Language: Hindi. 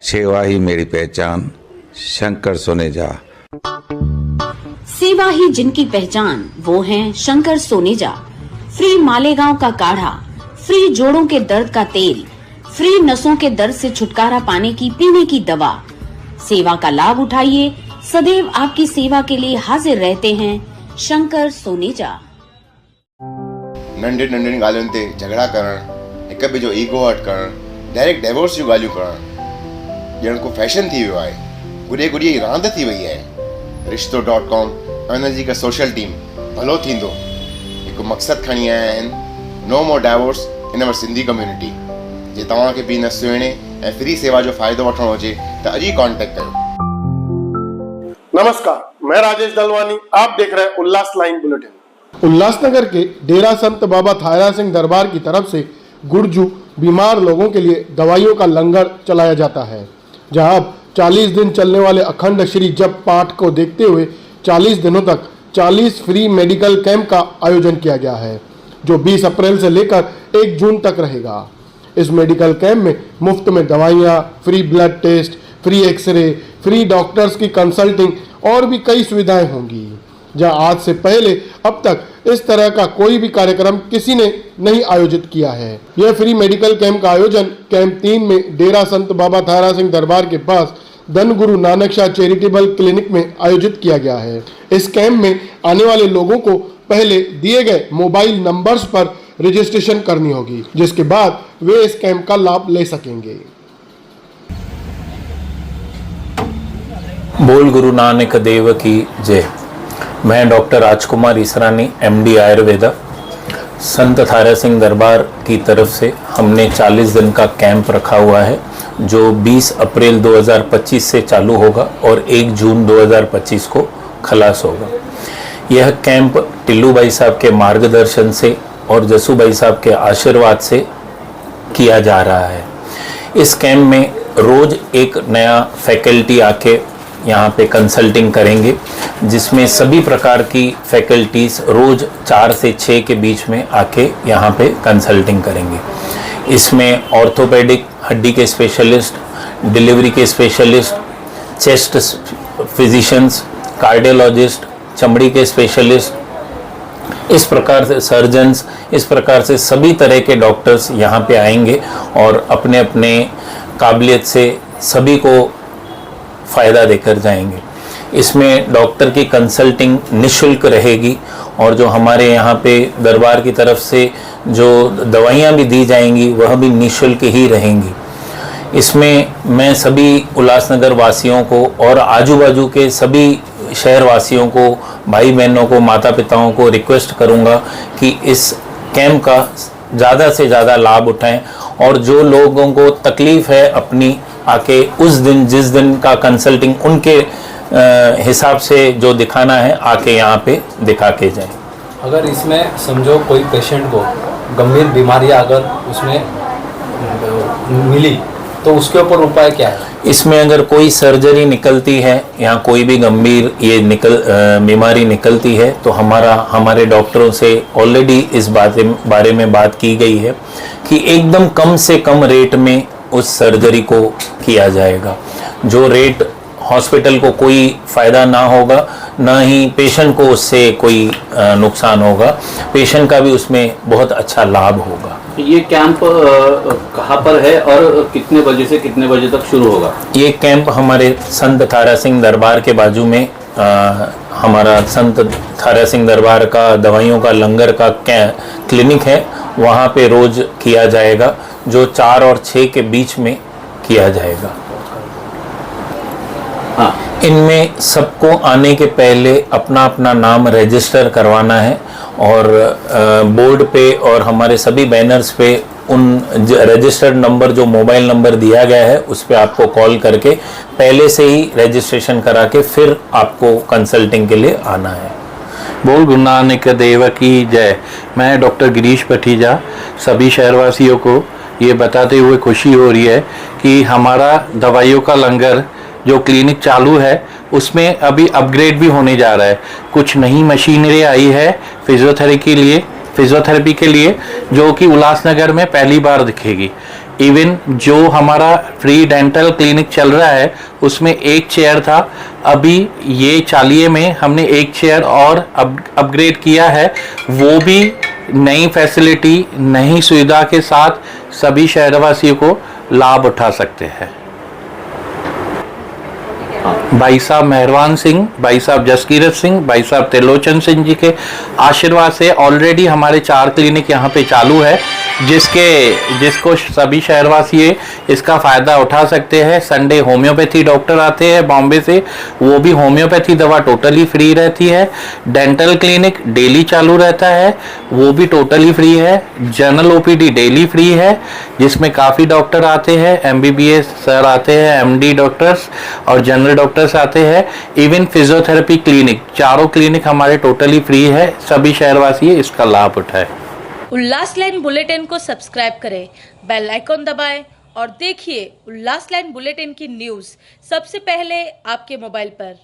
सेवा ही मेरी पहचान, शंकर सोनेजा। सेवा ही जिनकी पहचान, वो हैं शंकर सोनेजा। फ्री मालेगांव का काढ़ा, फ्री जोड़ों के दर्द का तेल, फ्री नसों के दर्द से छुटकारा पाने की पीने की दवा। सेवा का लाभ उठाइए, सदैव आपकी सेवा के लिए हाजिर रहते हैं शंकर सोनेजा। नंढे नंढे ॻाल्हियुनि ते झगड़ा करण, हिक ॿिए जो ईगो हट करण, डायरेक्ट डिवोर्स जूं ॻाल्हियूं करण ॼण को फैशन थी वियो आहे। गुॾे गुॾी रांदि थी वई आहे। रिश्तो.com उन जी हिकु सोशल टीम भलो थींदो हिकु मक़सदु खणी आया आहिनि, नो मोर डाइवोर्स इन अवर सिंधी कम्युनिटी। जे तव्हांखे बि न सुहिणे ऐं फ्री सेवा जो फ़ाइदो वठणो हुजे त अॼु ही कॉन्टेक्ट कयो। नमस्कार, मैं राजेश दलवानी, आप देख रहे हैं उल्लास लाइन बुलेटिन। उल्लासनगर के डेरा संत बाबा थायरा सिंह दरबार की तरफ से गुर्जू बीमार लोगों के लिए दवाइयों का लंगर चलाया जाता है, जहां अब 40 दिन चलने वाले अखंड श्री जप पाठ को देखते हुए 40 दिनों तक 40 फ्री मेडिकल कैंप का आयोजन किया गया है, जो 20 अप्रैल से लेकर 1 जून तक रहेगा। इस मेडिकल कैंप में मुफ्त में दवाइयाँ, free blood test, free X-ray, free doctors की कंसल्टिंग और भी कई सुविधाएं होंगी, जहां आज से पहले अब तक इस तरह का कोई भी कार्यक्रम किसी ने नहीं आयोजित किया है। यह फ्री मेडिकल कैंप का आयोजन कैंप 3 में डेरा संत बाबा थायरा सिंह दरबार के पास धन गुरु नानक शाह चैरिटेबल क्लिनिक में आयोजित किया गया है। इस कैंप में आने वाले लोगों को पहले दिए गए मोबाइल नंबर्स पर रजिस्ट्रेशन करनी होगी, जिसके बाद वे इस कैंप का लाभ ले सकेंगे। बोल गुरु नानक देव की जय। मैं डॉक्टर राजकुमार ईसरानी, MD आयुर्वेदा, संत थायरा सिंह दरबार की तरफ से हमने 40 दिन का कैंप रखा हुआ है, जो 20 अप्रैल 2025 से चालू होगा और 1 जून 2025 को खलास होगा। यह कैंप टिल्लू भाई साहब के मार्गदर्शन से और जसू भाई साहब के आशीर्वाद से किया जा रहा है। इस कैंप में रोज़ एक नया फैकल्टी आके यहाँ पे कंसल्टिंग करेंगे, जिसमें सभी प्रकार की फैकल्टीज़ रोज़ 4 से 6 के बीच में आके यहाँ पे कंसल्टिंग करेंगे। इसमें ऑर्थोपेडिक, हड्डी के स्पेशलिस्ट, डिलीवरी के स्पेशलिस्ट, चेस्ट फिजिशियंस, कार्डियोलॉजिस्ट, चमड़ी के स्पेशलिस्ट, इस प्रकार से सर्जन्स, इस प्रकार से सभी तरह के डॉक्टर्स यहाँ पे आएंगे और अपने अपने काबिलियत से सभी को फ़ायदा देकर जाएंगे। इसमें डॉक्टर की कंसल्टिंग निःशुल्क रहेगी और जो हमारे यहाँ पे दरबार की तरफ से जो दवाइयाँ भी दी जाएंगी वह भी निःशुल्क ही रहेंगी। इसमें मैं सभी उल्लासनगर वासियों को और आजू बाजू के सभी शहर वासियों को, भाई बहनों को, माता पिताओं को रिक्वेस्ट करूँगा कि इस कैंप का ज़्यादा से ज़्यादा लाभ उठाएं और जो लोगों को तकलीफ़ है अपनी आके उस दिन, जिस दिन का कंसल्टिंग उनके हिसाब से जो दिखाना है आके यहाँ पे दिखा के जाएं। अगर इसमें समझो कोई पेशेंट को गंभीर बीमारियाँ अगर उसमें मिली तो उसके ऊपर उपाय क्या है? इसमें अगर कोई सर्जरी निकलती है या कोई भी गंभीर ये बीमारी निकलती है तो हमारे डॉक्टरों से ऑलरेडी इस बारे में बात की गई है कि एकदम कम से कम रेट में उस सर्जरी को किया जाएगा। जो रेट हॉस्पिटल को कोई फ़ायदा ना होगा, ना ही पेशेंट को उससे कोई नुकसान होगा, पेशेंट का भी उसमें बहुत अच्छा लाभ होगा। ये कैंप कहाँ पर है और कितने बजे से कितने बजे तक शुरू होगा? ये कैंप हमारे संत थायरा सिंह दरबार के बाजू में हमारा संत थायरा सिंह दरबार का दवाइयों का लंगर का क्लिनिक है, वहाँ पे रोज़ किया जाएगा, जो 4 और 6 के बीच में किया जाएगा। हाँ। इनमें सबको आने के पहले अपना अपना नाम रजिस्टर करवाना है और बोर्ड पे और हमारे सभी बैनर्स पे उन रजिस्टर्ड नंबर, जो मोबाइल नंबर दिया गया है, उस पे आपको कॉल करके पहले से ही रजिस्ट्रेशन करा के फिर आपको कंसल्टिंग के लिए आना है। बोल गुरु नानक देव की जय। मैं डॉक्टर गिरीश पठीजा सभी शहरवासियों को ये बताते हुए खुशी हो रही है कि हमारा दवाइयों का लंगर जो क्लिनिक चालू है उसमें अभी अपग्रेड भी होने जा रहा है। कुछ नई मशीनरी आई है फिजियोथेरेपी के लिए, जो कि उल्लासनगर में पहली बार दिखेगी। इवन जो हमारा फ्री डेंटल क्लिनिक चल रहा है उसमें एक चेयर था, अभी ये चालिये में हमने एक चेयर और अपग्रेड किया है, वो भी नई फैसिलिटी नई सुविधा के साथ सभी शहरवासियों को लाभ उठा सकते हैं। भाई साहब मेहरबान सिंह, भाई साहब जसकीरत सिंह, भाई साहब त्रिलोचन सिंह जी के आशीर्वाद से ऑलरेडी हमारे 4 क्लिनिक यहाँ पे चालू है, जिसको सभी शहरवासी इसका फ़ायदा उठा सकते हैं। संडे होम्योपैथी डॉक्टर आते हैं बॉम्बे से, वो भी होम्योपैथी दवा टोटली फ्री रहती है। डेंटल क्लिनिक डेली चालू रहता है, वो भी टोटली फ्री है। जनरल ओपीडी डेली फ्री है, जिसमें काफ़ी डॉक्टर आते हैं, MBBS सर आते हैं, MD डॉक्टर्स और जनरल डॉक्टर्स आते हैं। इवन फिजियोथेरेपी क्लिनिक, चारों क्लिनिक हमारे टोटली फ्री है, सभी शहरवासी इसका लाभ उठाए। उल्लास लाइन बुलेटिन को सब्सक्राइब करें, बेल आइकॉन दबाएं और देखिए उल्लास लाइन बुलेटिन की न्यूज़ सबसे पहले आपके मोबाइल पर।